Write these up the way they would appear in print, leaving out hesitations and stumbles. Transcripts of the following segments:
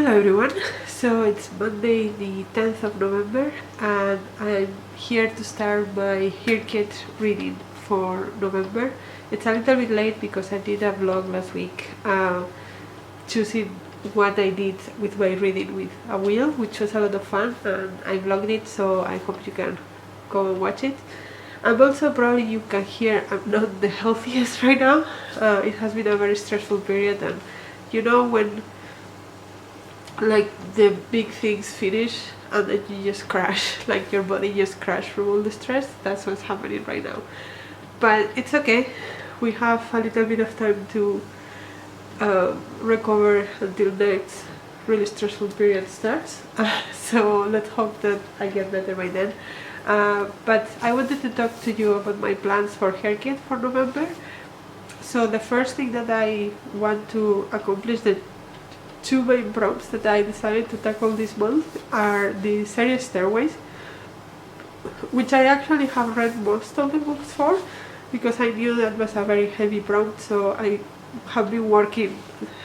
Hello everyone, so it's Monday the 10th of November and I'm here to start my HRCYED reading for November. It's a little bit late because I did a vlog last week choosing what I did with my reading with a wheel, which was a lot of fun, and I vlogged it, so I hope you can go and watch it. And also, probably you can hear I'm not the healthiest right now. It has been a very stressful period, and you know when like the big things finish and then you just crash, like your body just crashed from all the stress. That's what's happening right now, but it's okay. We have a little bit of time to recover until next really stressful period starts. So let's hope that I get better by then. But I wanted to talk to you about my plans for HRCYED for November. So the first thing that I want to accomplish, the two main prompts that I decided to tackle this month, are the series Stairways, which I actually have read most of the books for because I knew that was a very heavy prompt, so I have been working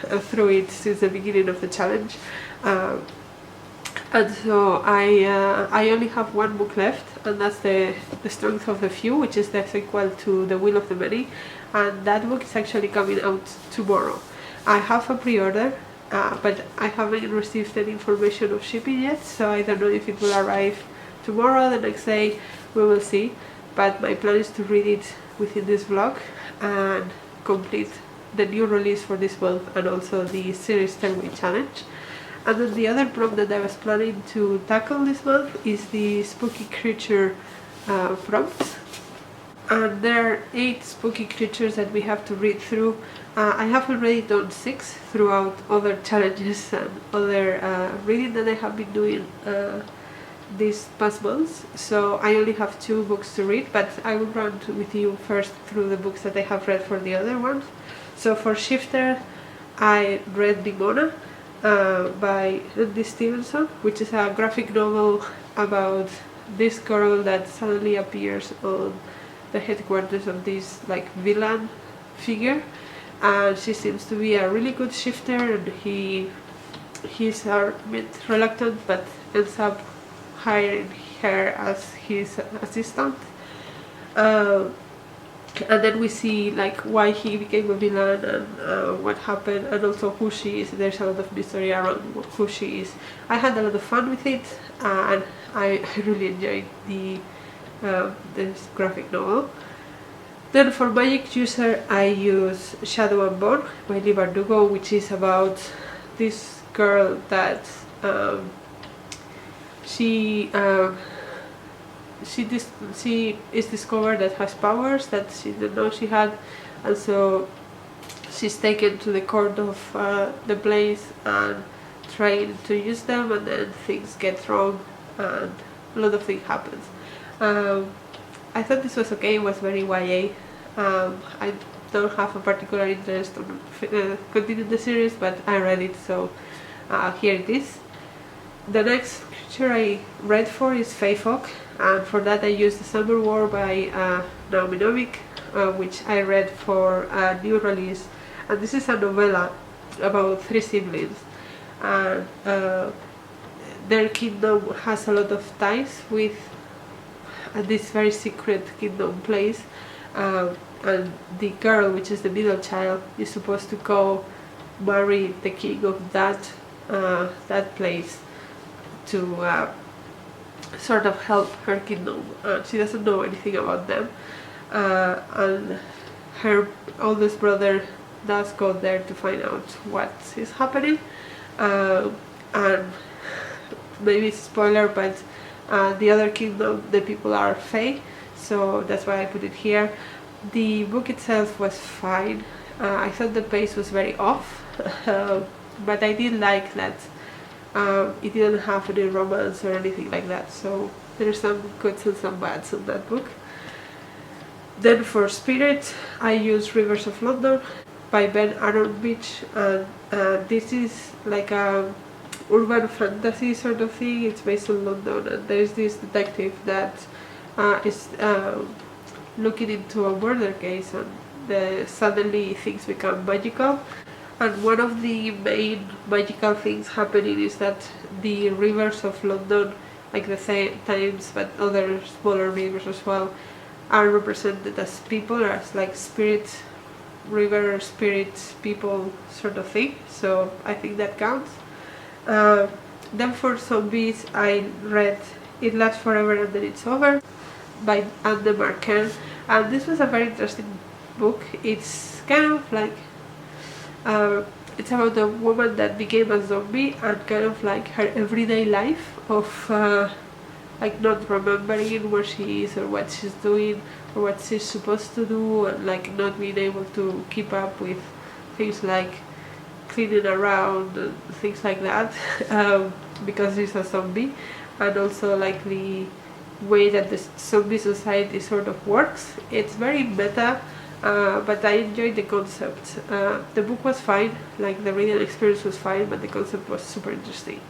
through it since the beginning of the challenge. And so I only have one book left, and that's the Strength of the Few, which is the sequel to The Will of the Many, and that book is actually coming out tomorrow. I have a pre-order, but I haven't received any information of shipping yet, so I don't know if it will arrive tomorrow, the next day, we will see. But my plan is to read it within this vlog and complete the new release for this month and also the series Stairway challenge. And then the other prompt that I was planning to tackle this month is the spooky creature prompts. And there are 8 spooky creatures that we have to read through. I have already done 6 throughout other challenges and other reading that I have been doing these past months, so I only have 2 books to read, but I will run with you first through the books that I have read for the other ones. So for Shifter, I read Dimona by Andy Stevenson, which is a graphic novel about this girl that suddenly appears on the headquarters of this like villain figure, and she seems to be a really good shifter, and he's a bit reluctant but ends up hiring her as his assistant. And then we see like why he became a villain and what happened, and also who she is. There's a lot of mystery around who she is. I had a lot of fun with it, and I really enjoyed this graphic novel. Then for Magic User, I use Shadow and Bone by Lee Bardugo, which is about this girl that she is discovered that has powers that she didn't know she had, and so she's taken to the court of the place and trying to use them, and then things get wrong and a lot of things happens. I thought this was okay. It was very YA. I don't have a particular interest on continuing the series, but I read it, so here it is. The next creature I read for is Fae Folk, and for that I used The Summer War by Naomi Novik, which I read for a new release. And this is a novella about 3 siblings, and their kingdom has a lot of ties with this very secret kingdom place, and the girl, which is the middle child, is supposed to go marry the king of that place to sort of help her kingdom. She doesn't know anything about them, and her oldest brother does go there to find out what is happening, and maybe it's a spoiler, but the other kingdom, the people are Fae, so that's why I put it here. The book itself was fine. I thought the pace was very off, but I did like that it didn't have any romance or anything like that, so there's some goods and some bads in that book. Then for Spirit, I use Rivers of London by Ben Aronovich, and this is like a urban fantasy sort of thing. It's based in London, and there's this detective that is looking into a murder case, and suddenly things become magical, And one of the main magical things happening is that the rivers of London, like the Thames, but other smaller rivers as well, are represented as people, as like spirit, river spirits, people sort of thing. So I think that counts. Then for zombies, I read It Lasts Forever and Then It's Over by Anne Marquand, and this was a very interesting book. It's kind of like it's about a woman that became a zombie and kind of like her everyday life of like not remembering where she is or what she's doing or what she's supposed to do, and like not being able to keep up with things like cleaning around and things like that because she's a zombie, and also like the way that the zombie society sort of works. It's very meta, but I enjoyed the concept. The book was fine, like the reading experience was fine, but the concept was super interesting.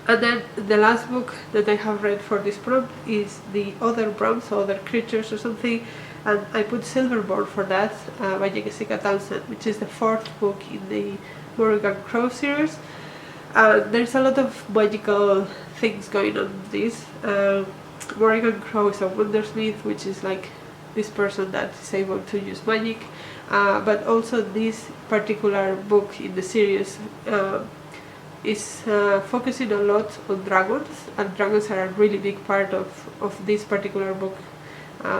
And then the last book that I have read for this prompt is The Other Prompts, Other Creatures or something, and I put Silverborn for that, by Jessica Townsend, which is the 4th book in the Morrigan Crow series. There's a lot of magical things going on in this. Morrigan Crow is a wondersmith, which is like this person that is able to use magic, but also this particular book in the series is focusing a lot on dragons, and dragons are a really big part of this particular book.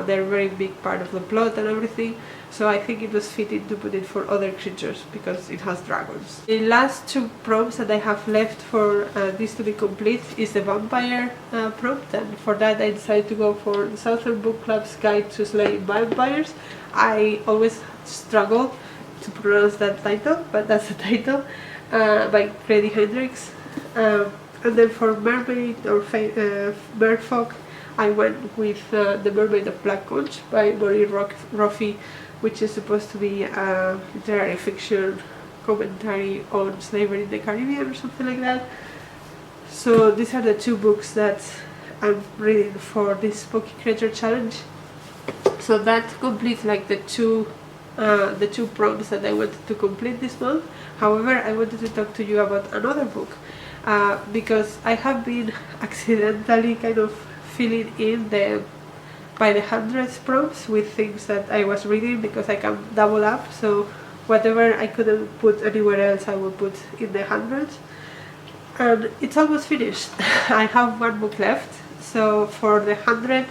They're a very big part of the plot and everything, so I think it was fitting to put it for other creatures because it has dragons. The last 2 prompts that I have left for this to be complete is the vampire prompt, and for that I decided to go for the Southern Book Club's Guide to Slaying Vampires. I always struggle to pronounce that title, but that's the title, by Freddie Hendricks. And then for Mermaid or Merfolk, I went with The Mermaid of Black Conch by Maureen Roffey, which is supposed to be a literary fiction commentary on slavery in the Caribbean or something like that. So these are the 2 books that I'm reading for this Spooky Creature Challenge. So that completes like the two prompts that I wanted to complete this month. However, I wanted to talk to you about another book because I have been accidentally kind of filling in the by the hundreds prompts with things that I was reading because I can double up. So whatever I couldn't put anywhere else, I will put in the hundreds. And it's almost finished. I have 1 book left. So for the 100,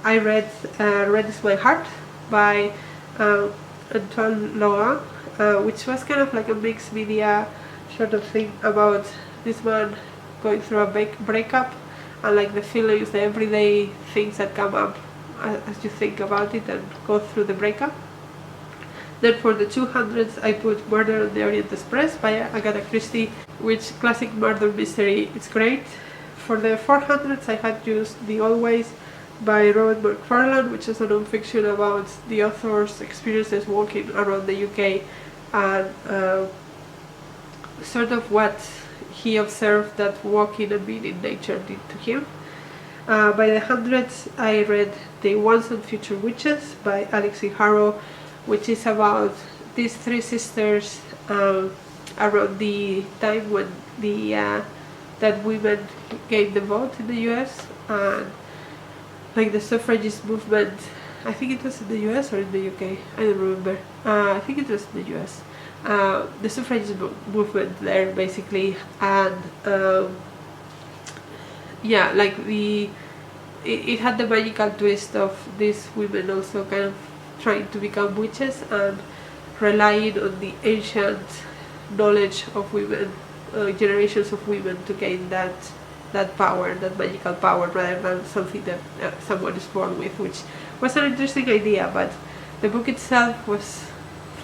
I read Red Is My Heart by Antoine Laurent, which was kind of like a mixed media sort of thing about this man going through a breakup and like the feelings, the everyday things that come up as you think about it and go through the breakup. Then for the 200s, I put Murder on the Orient Express by Agatha Christie, which classic murder mystery, it's great. For the 400s, I had used The Always by Robert McFarlane, which is a non-fiction about the author's experiences walking around the UK and sort of what he observed that walking and being in nature did to him. By the hundreds, I read The Once and Future Witches by Alexi Harrow, which is about these 3 sisters around the time when that women gained the vote in the US, and like the suffragist movement. I think it was in the US or in the UK, I don't remember. I think it was in the US. The suffragist movement there basically, and yeah, like it had the magical twist of these women also kind of trying to become witches and relying on the ancient knowledge of women, generations of women, to gain that power, that magical power, rather than something that someone is born with, which was an interesting idea. But the book itself was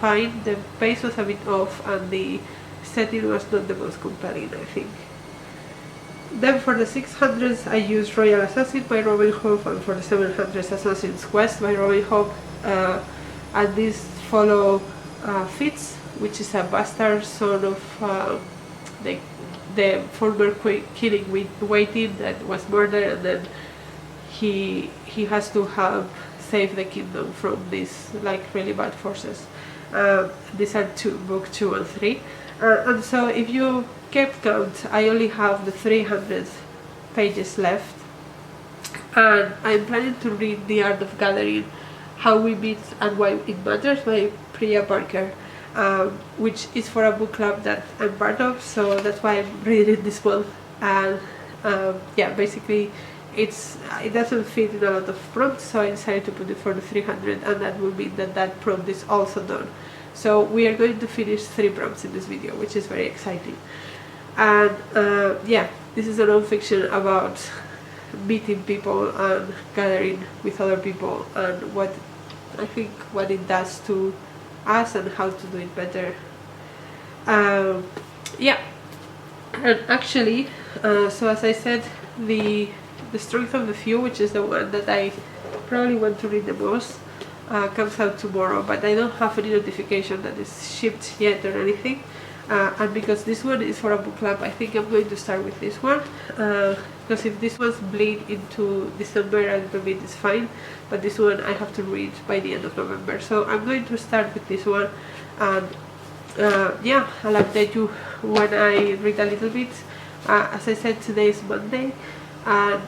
fine, the pace was a bit off, and the setting was not the most compelling, I think. Then for the 600s, I used Royal Assassin by Robin Hobb, and for the 700s, Assassin's Quest by Robin Hobb. And these follow Fitz, which is a bastard son of the former king waiting that was murdered, and then he has to help save the kingdom from these like really bad forces. These are book 2 and 3, and so if you kept count, I only have the 300 pages left, and I'm planning to read The Art of Gathering, How We Meet and Why It Matters by Priya Parker, which is for a book club that I'm part of, so that's why I'm reading this one. And yeah, basically it doesn't fit in a lot of prompts, so I decided to put it for the 300, and that will mean that that prompt is also done. So we are going to finish 3 prompts in this video, which is very exciting. And yeah, this is a non-fiction about meeting people and gathering with other people, and what I think what it does to us and how to do it better. Yeah, and actually, so as I said, the Strength of the Few, which is the one that I probably want to read the most, comes out tomorrow, but I don't have any notification that it's shipped yet or anything. And because this one is for a book club, I think I'm going to start with this one, because if this one's bleed into December a little bit, it's fine, but this one I have to read by the end of November, so I'm going to start with this one. And yeah, I'll update you when I read a little bit. As I said, today is Monday, and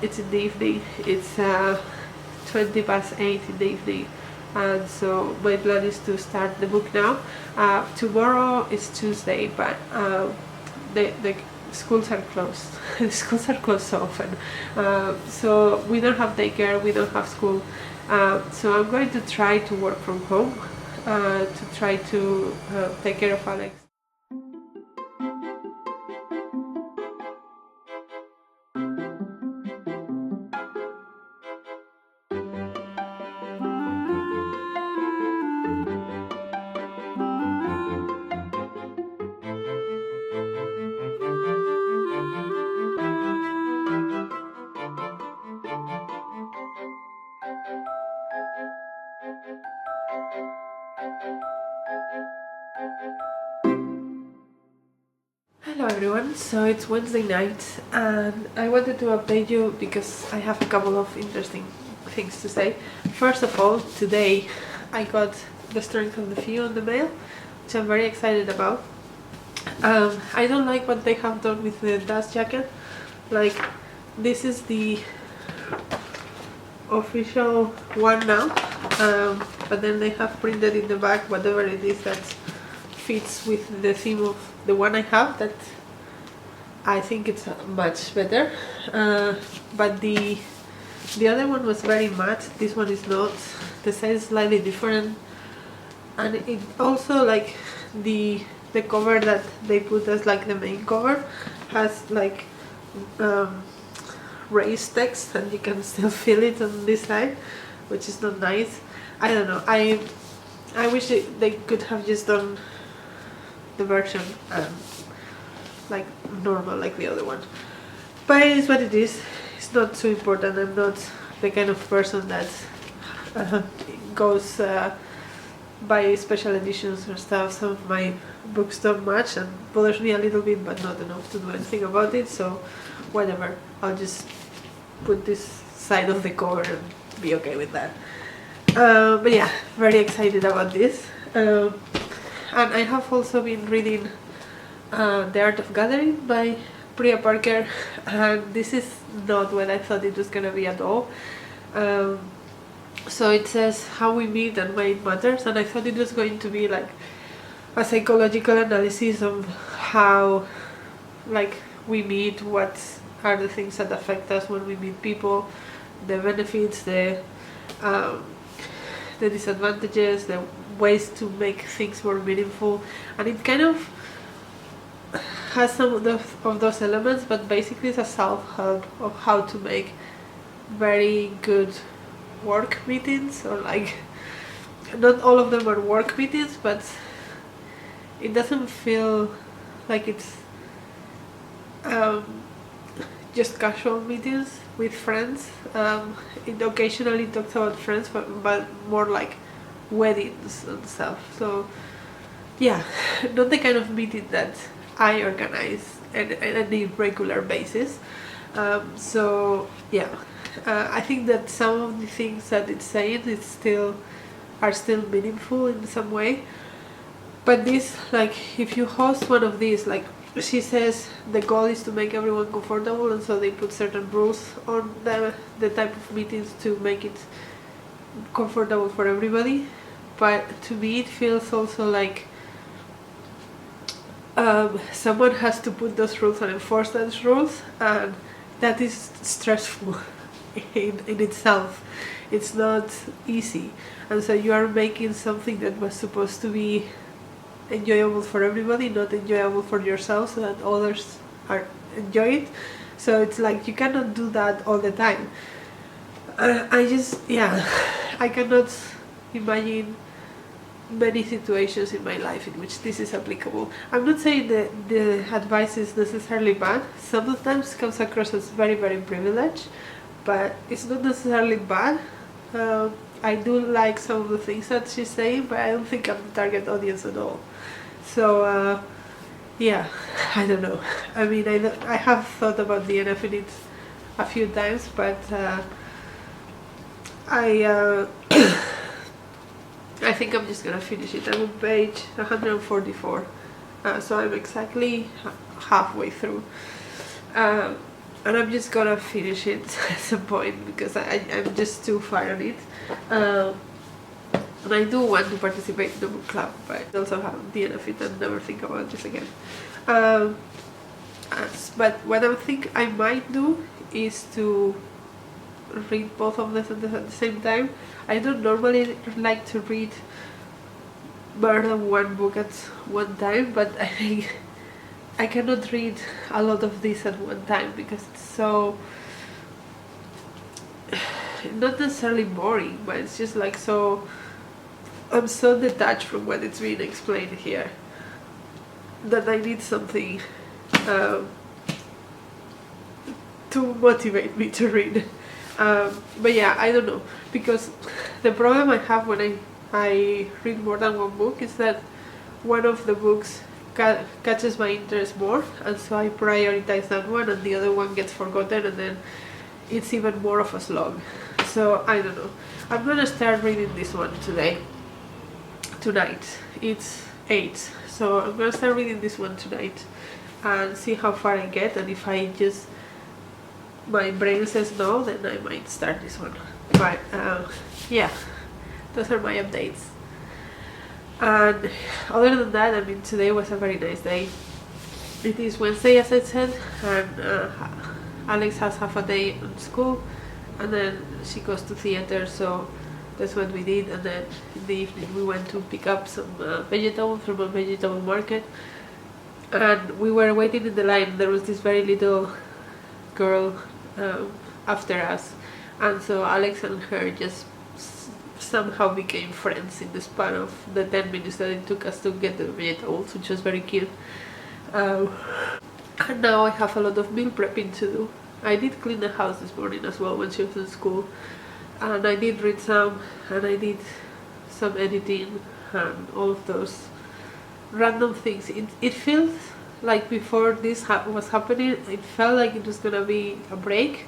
it's in the evening. It's 20 past 8 in the evening, and so my plan is to start the book now. Tomorrow is Tuesday, but the schools are closed. The schools are closed so often, so we don't have daycare, we don't have school, so I'm going to try to work from home, to try to take care of Alex. Hello everyone, so it's Wednesday night, and I wanted to update you because I have a couple of interesting things to say. First of all, today I got The Strength of the Few in the mail, which I'm very excited about. I don't like what they have done with the dust jacket. Like, this is the official one now, but then they have printed in the back whatever it is that fits with the theme of the one I have, that I think it's much better. But the other one was very matte, this one is not. The size is slightly different, and it also, like, the cover that they put as like the main cover has like raised text, and you can still feel it on this side, which is not nice. I don't know, I wish they could have just done the version like normal, like the other one, but it is what it is. It's not too important. I'm not the kind of person that goes buy special editions or stuff. Some of my books don't match and bothers me a little bit, but not enough to do anything about it, so whatever, I'll just put this side of the cover and be okay with that. But yeah, very excited about this. And I have also been reading The Art of Gathering by Priya Parker, and this is not what I thought it was gonna be at all. So it says how we meet and why it matters, and I thought it was going to be like a psychological analysis of how, like, we meet, what are the things that affect us when we meet people, the benefits, the disadvantages, the ways to make things more meaningful, and it kind of has some of those elements, but basically it's a self-help of how to make very good work meetings, or like, not all of them are work meetings, but it doesn't feel like it's just casual meetings with friends. It occasionally talks about friends, but more like weddings and stuff. So yeah, not the kind of meeting that I organize on a regular basis. So yeah, I think that some of the things that it's saying is still are still meaningful in some way. But this, like, if you host one of these, like she says, the goal is to make everyone comfortable, and so they put certain rules on the type of meetings to make it comfortable for everybody. But to me it feels also like someone has to put those rules and enforce those rules, and that is stressful in itself. It's not easy, and so you are making something that was supposed to be enjoyable for everybody not enjoyable for yourself, so that others are enjoying. So it's like you cannot do that all the time. I cannot imagine many situations in my life in which this is applicable. I'm not saying that the advice is necessarily bad. Sometimes comes across as very, very privileged, but it's not necessarily bad. I do like some of the things that she's saying, but I don't think I'm the target audience at all. So yeah, I don't know. I mean, I have thought about DNFing it a few times, but I think I'm just gonna finish it. I'm on page 144, so I'm exactly halfway through, and I'm just gonna finish it at some point because I'm just too far on it. And I do want to participate in the book club, but I also have DNF it and never think about this again. But what I think I might do is to read both of them at the same time. I don't normally like to read more than one book at one time, but I think I cannot read a lot of this at one time because it's so, not necessarily boring, but it's just like so, I'm so detached from what it's being explained here that I need something to motivate me to read. But yeah, I don't know, because the problem I have when I read more than one book is that one of the books catches my interest more, and so I prioritize that one, and the other one gets forgotten, and then it's even more of a slog. So I don't know. I'm gonna start reading this one tonight. It's 8, so I'm gonna start reading this one tonight and see how far I get, and if I just, my brain says no, then I might start this one. But yeah, those are my updates. And other than that, I mean, today was a very nice day. It is Wednesday, as I said, and Alex has half a day on school, and then she goes to theater, so that's what we did. And then in the evening we went to pick up some vegetables from a vegetable market, and we were waiting in the line. There was this very little girl after us, and so Alex and her just somehow became friends in the span of the 10 minutes that it took us to get the vegetables, which was very cute. And now I have a lot of meal prepping to do. I did clean the house this morning as well when she was in school, and I did read some, and I did some editing and all of those random things. It feels like before this was happening, it felt like it was gonna be a break,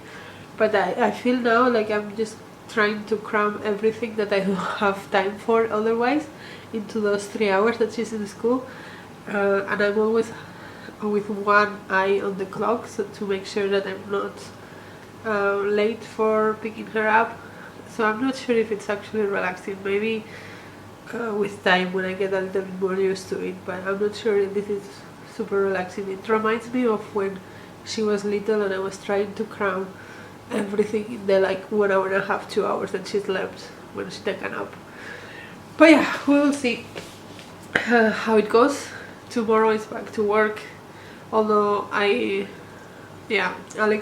but I feel now like I'm just trying to cram everything that I don't have time for otherwise into those 3 hours that she's in school, and I'm always with one eye on the clock, so to make sure that I'm not late for picking her up. So I'm not sure if it's actually relaxing. Maybe with time when I get a little bit more used to it, but I'm not sure if this is super relaxing. It reminds me of when she was little and I was trying to cram everything in the like 1 hour and a half, 2 hours that she slept when she took a nap. But yeah, we will see how it goes. Tomorrow is back to work, although Alex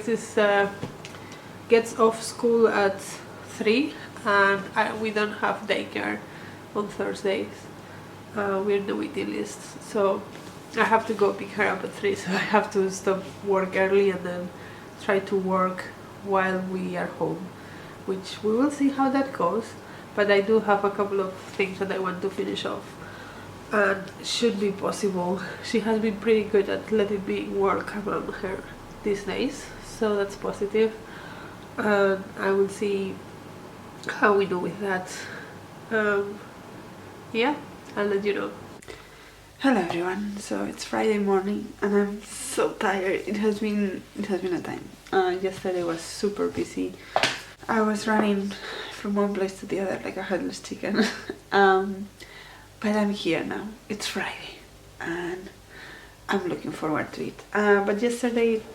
is gets off school at 3, and we don't have daycare on Thursdays. We're in the waiting list, so I have to go pick her up at 3, so I have to stop work early and then try to work while we are home, which we will see how that goes. But I do have a couple of things that I want to finish off, and should be possible. She has been pretty good at letting me work around her these days, so that's positive. And I will see how we do with that. yeah, I'll let you know. Hello everyone, so it's Friday morning and I'm so tired. It has been a time. Yesterday was super busy. I was running from one place to the other like a headless chicken. But I'm here now. It's Friday and I'm looking forward to it. But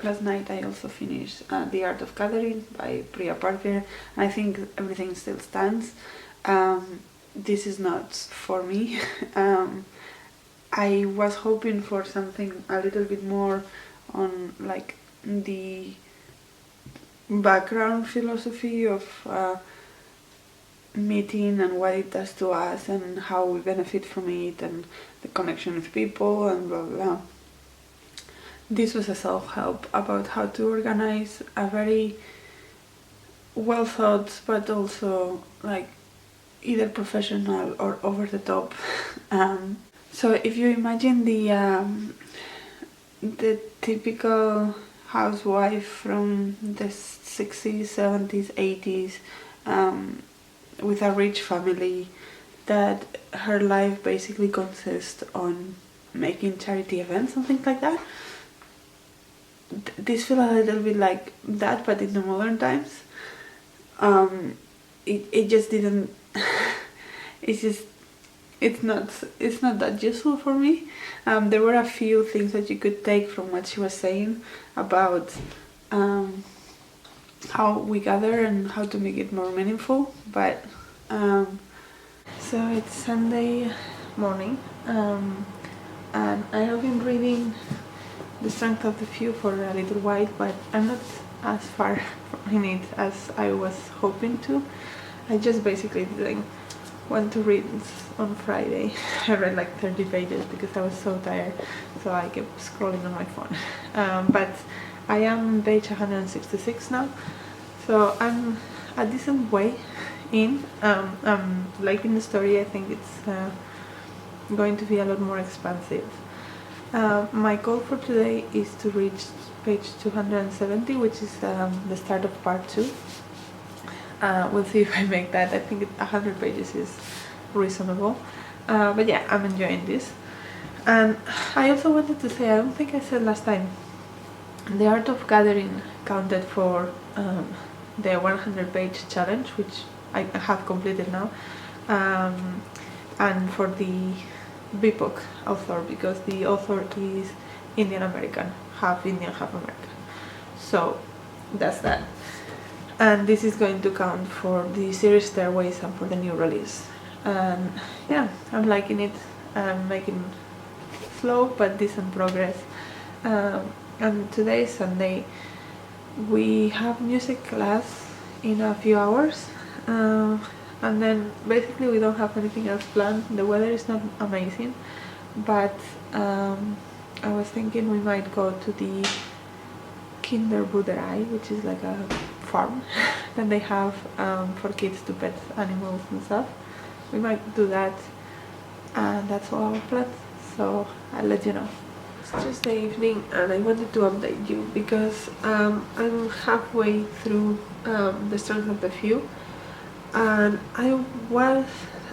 last night, I also finished The Art of Gathering by Priya Parker. I think everything still stands. This is not for me. I was hoping for something a little bit more on like the background philosophy of meeting and what it does to us and how we benefit from it and the connection with people and blah blah blah. This was a self-help about how to organize a very well thought but also like either professional or over the top. So if you imagine the typical housewife from the 60s, 70s, 80s with a rich family, that her life basically consists on making charity events and things like that. This feels a little bit like that, but in the modern times. It just didn't. It's not that useful for me. There were a few things that you could take from what she was saying about how we gather and how to make it more meaningful. But so it's Sunday morning, and I have been reading The Strength of the Few for a little while, but I'm not as far in it as I was hoping to. I just basically didn't want to read on Friday. I read like 30 pages because I was so tired, so I kept scrolling on my phone. But I am on page 166 now, so I'm a decent way in. I'm liking the story. I think it's going to be a lot more expansive. My goal for today is to reach page 270, which is the start of part 2. We'll see if I make that. I think 100 pages is reasonable. But yeah, I'm enjoying this. And I also wanted to say, I don't think I said last time, The Art of Gathering counted for the 100-page challenge, which I have completed now, and for the BIPOC author, because the author is Indian American, half Indian, half American. So that's that. And this is going to count for the series Stairways and for the new release. And yeah, I'm liking it. I'm making slow but decent progress. And today is Sunday. We have music class in a few hours. And then basically we don't have anything else planned. The weather is not amazing, but I was thinking we might go to the Kinderboerderij, which is like a farm that they have for kids to pet animals and stuff. We might do that, and that's all our plans, so I'll let you know. It's Tuesday evening and I wanted to update you because I'm halfway through The Strength of the Few, and I'm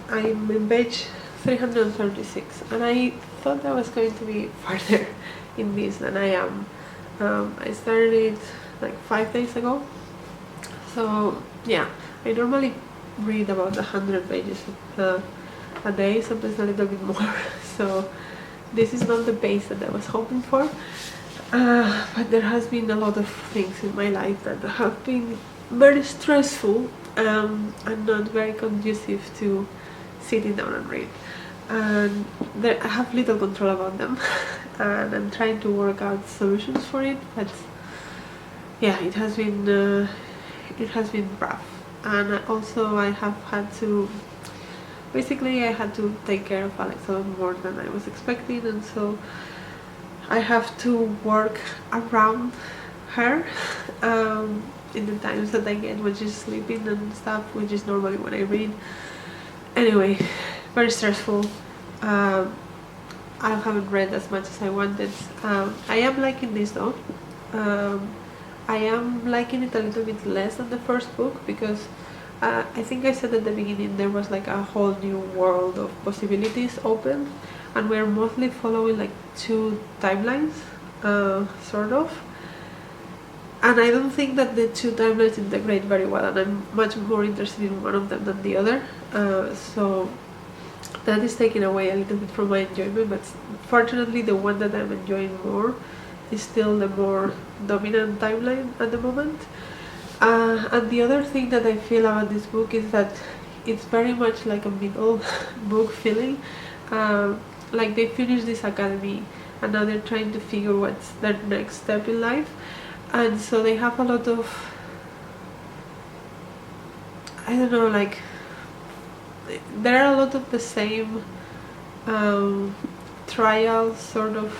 in page 336 and I thought I was going to be farther in this than I am. I started it like 5 days ago, so yeah, I normally read about 100 pages a day, sometimes a little bit more, so this is not the pace that I was hoping for, but there has been a lot of things in my life that have been very stressful and not very conducive to sitting down and read, and I have little control about them and I'm trying to work out solutions for it, but yeah, it has been rough. And also I have had to, basically I had to take care of Alex a lot more than I was expecting, and so I have to work around her in the times that I get when she's sleeping and stuff, which is normally when I read. Anyway, very stressful. I haven't read as much as I wanted. I am liking this though. I am liking it a little bit less than the first book because I think I said at the beginning there was like a whole new world of possibilities open, and we're mostly following like two timelines, sort of. And I don't think that the two timelines integrate very well, and I'm much more interested in one of them than the other. So that is taking away a little bit from my enjoyment, but fortunately the one that I'm enjoying more is still the more dominant timeline at the moment. And the other thing that I feel about this book is that it's very much like a middle book feeling. Like they finished this academy and now they're trying to figure what's their next step in life, and so they have a lot of, I don't know, like there are a lot of the same trial sort of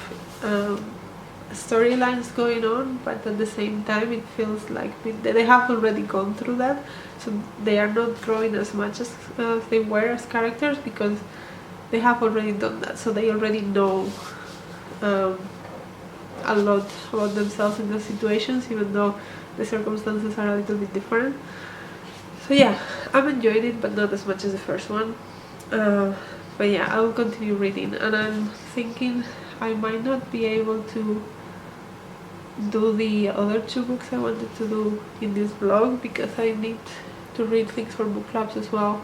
storylines going on, but at the same time it feels like they have already gone through that, so they are not growing as much as they were as characters, because they have already done that, so they already know a lot about themselves in those situations, even though the circumstances are a little bit different. So yeah, I'm enjoying it, but not as much as the first one. But yeah, I will continue reading, and I'm thinking I might not be able to do the other two books I wanted to do in this vlog, because I need to read things for book clubs as well.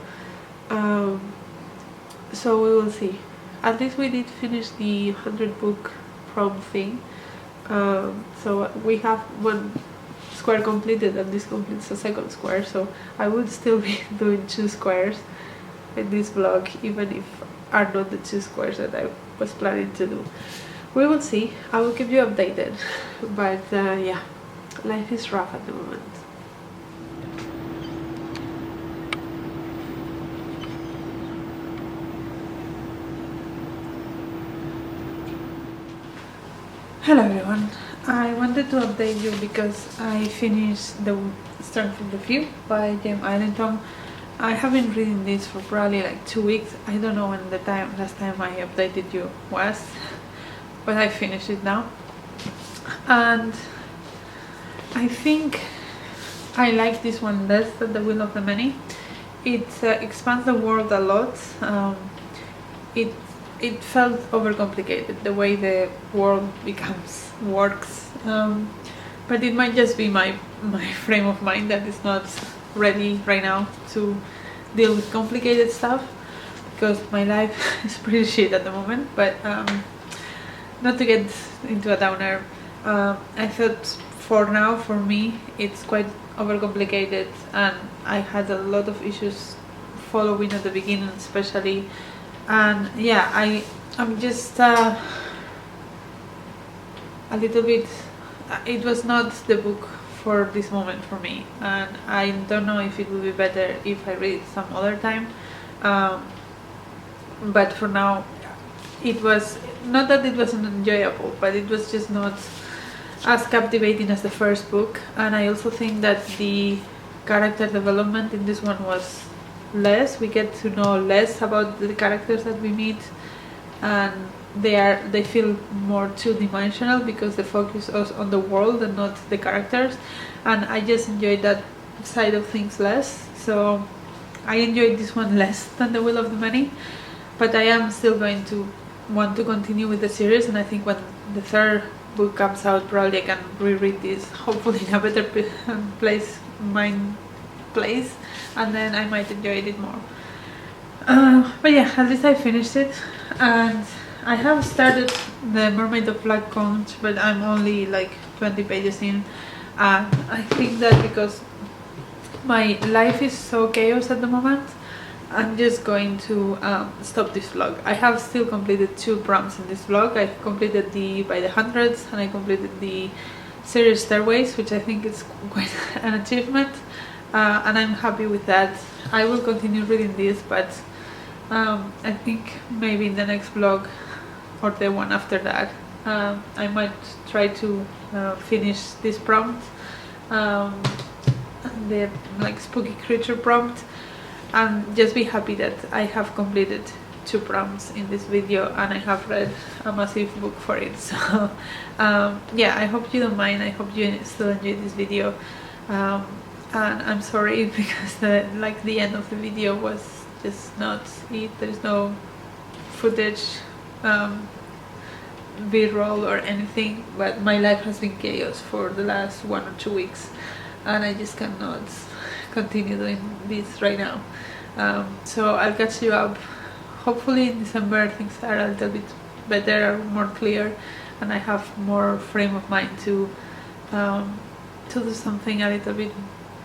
So we will see. At least we did finish the 100 book prom thing. So we have one square completed, and this completes the second square, so I would still be doing 2 squares in this vlog, even if are not the 2 squares that I was planning to do. We will see. I will keep you updated, but yeah, life is rough at the moment. Hello everyone, I wanted to update you because I finished the Strength of the Few by James Islington. I have been reading this for probably like 2 weeks. I don't know when the last time I updated you was, but I finished it now, and I think I like this one less than The Will of the Many. It expands the world a lot. It felt overcomplicated, the way the world works, but it might just be my frame of mind that is not ready right now to deal with complicated stuff, because my life is pretty shit at the moment. But not to get into a downer, I thought for me it's quite overcomplicated, and I had a lot of issues following at the beginning especially. And yeah, I'm just a little bit, it was not the book for this moment for me, and I don't know if it would be better if I read it some other time, but for now it was not that it wasn't enjoyable, but it was just not as captivating as the first book. And I also think that the character development in this one was less. We get to know less about the characters that we meet, and they feel more two-dimensional because the focus is on the world and not the characters, and I just enjoyed that side of things less. So I enjoyed this one less than The Will of the Many, but I am still going to want to continue with the series, and I think when the third book comes out, probably I can reread this, hopefully in a better place, and then I might enjoy it more. But yeah, at least I finished it, and I have started The Mermaid of Black Conch, but I'm only like 20 pages in, and I think that because my life is so chaos at the moment, I'm just going to stop this vlog. I have still completed 2 prompts in this vlog. I completed the By the Hundreds, and I completed the series Stairways, which I think is quite an achievement. And I'm happy with that. I will continue reading this, but I think maybe in the next vlog or the one after that, I might try to finish this prompt, the like spooky creature prompt, and just be happy that I have completed 2 prompts in this video, and I have read a massive book for it. So yeah, I hope you don't mind. I hope you still enjoyed this video. and I'm sorry because the end of the video was just not it. There's no footage, b-roll or anything, but my life has been chaos for the last 1 or 2 weeks, and I just cannot continue doing this right now. So I'll catch you up. Hopefully in December things are a little bit better or more clear, and I have more frame of mind to do something a little bit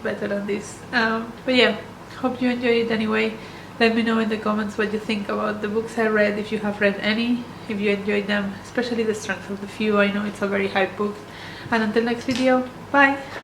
better than this. But yeah, hope you enjoyed it anyway. Let me know in the comments what you think about the books I read, if you have read any, if you enjoyed them, especially The Strength of the Few. I know it's a very hype book. And until next video, bye!